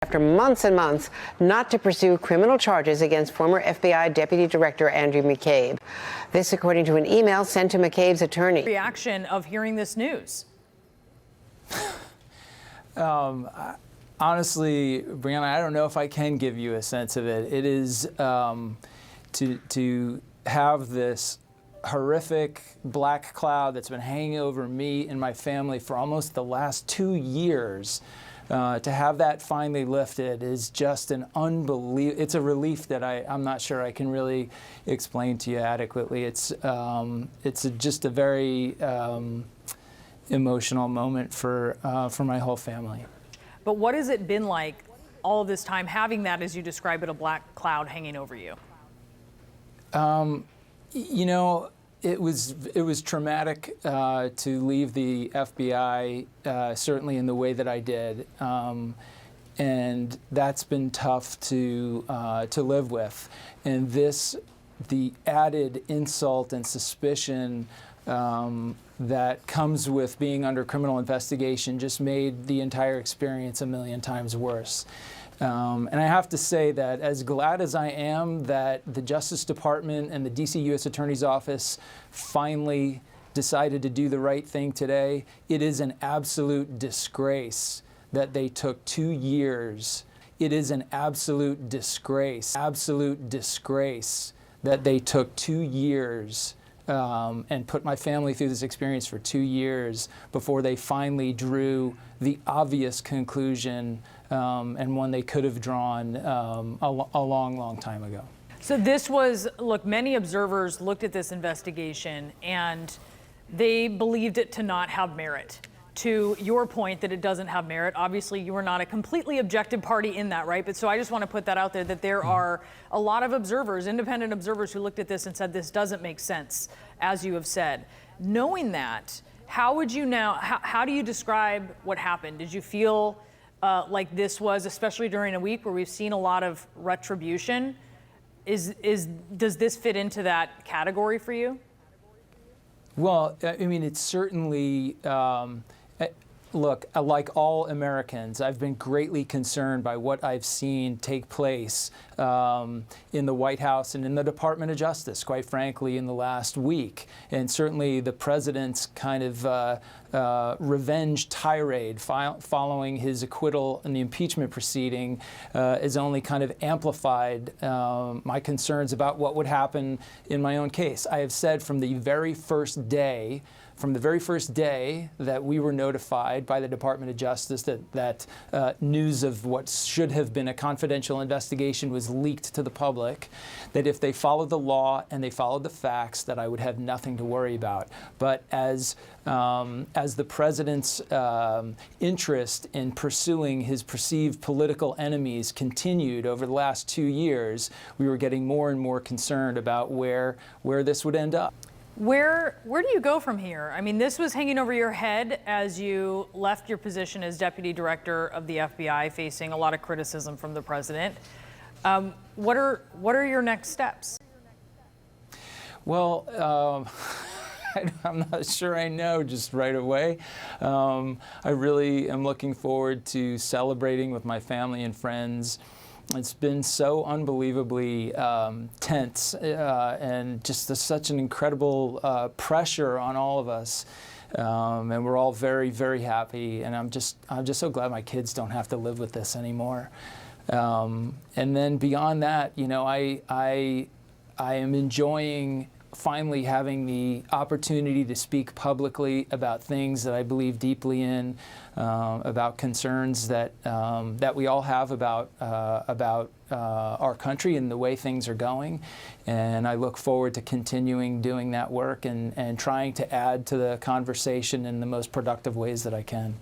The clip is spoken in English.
After months and months not to pursue criminal charges against former FBI Deputy Director Andrew Mccabe. This according to an email sent to McCabe's attorney. Reaction of hearing this news? Honestly, Brianna, I don't know if I can give you a sense of it. It is to have this horrific black cloud that's been hanging over me and my family for almost the last 2 years. To have that finally lifted is just an unbelievable. It's a relief that I'm not sure I can really explain to you adequately. It's just a very emotional moment for my whole family. But what has it been like all of this time, having that, as you describe it, a black cloud hanging over you? You know, it was traumatic to leave the FBI, certainly in the way that I did, and that's been tough to live with. And the added insult and suspicion that comes with being under criminal investigation just made the entire experience a million times worse. And I have to say that as glad as I am that the Justice Department and the DC U.S. Attorney's Office finally decided to do the right thing today, it is an absolute disgrace that they took 2 years. It is an absolute disgrace that they took 2 years and put my family through this experience for 2 years before they finally drew the obvious conclusion and one they could have drawn a long, long time ago. So this was, look, many observers looked at this investigation and they believed it to not have merit. To your point that it doesn't have merit, obviously you are not a completely objective party in that, right? But so I just want to put that out there, that there are a lot of observers, independent observers, who looked at this and said this doesn't make sense, as you have said. Knowing that, how would you now, how do you describe what happened? Did you feel like this was, especially during a week where we've seen a lot of retribution, does this fit into that category for you? Well, I mean, it's certainly, look, like all Americans, I've been greatly concerned by what I've seen take place in the White House and in the Department of Justice, quite frankly, in the last week. And certainly the president's kind of revenge tirade following his acquittal in the impeachment proceeding has only kind of amplified my concerns about what would happen in my own case. I have said from the very first day that we were notified by the Department of Justice that news of what should have been a confidential investigation was leaked to the public, that if they followed the law and they followed the facts, that I would have nothing to worry about. But as the president's interest in pursuing his perceived political enemies continued over the last 2 years, we were getting more and more concerned about where this would end up. Where do you go from here? I mean, this was hanging over your head as you left your position as Deputy Director of the FBI, facing a lot of criticism from the president. What are your next steps? Well, I'm not sure I know just right away. I really am looking forward to celebrating with my family and friends. It's been so unbelievably tense and just such an incredible pressure on all of us. And we're all very, very happy. And I'm just so glad my kids don't have to live with this anymore. And then beyond that, you know, I am enjoying finally having the opportunity to speak publicly about things that I believe deeply in, about concerns that we all have about our country and the way things are going. And I look forward to continuing doing that work and trying to add to the conversation in the most productive ways that I can.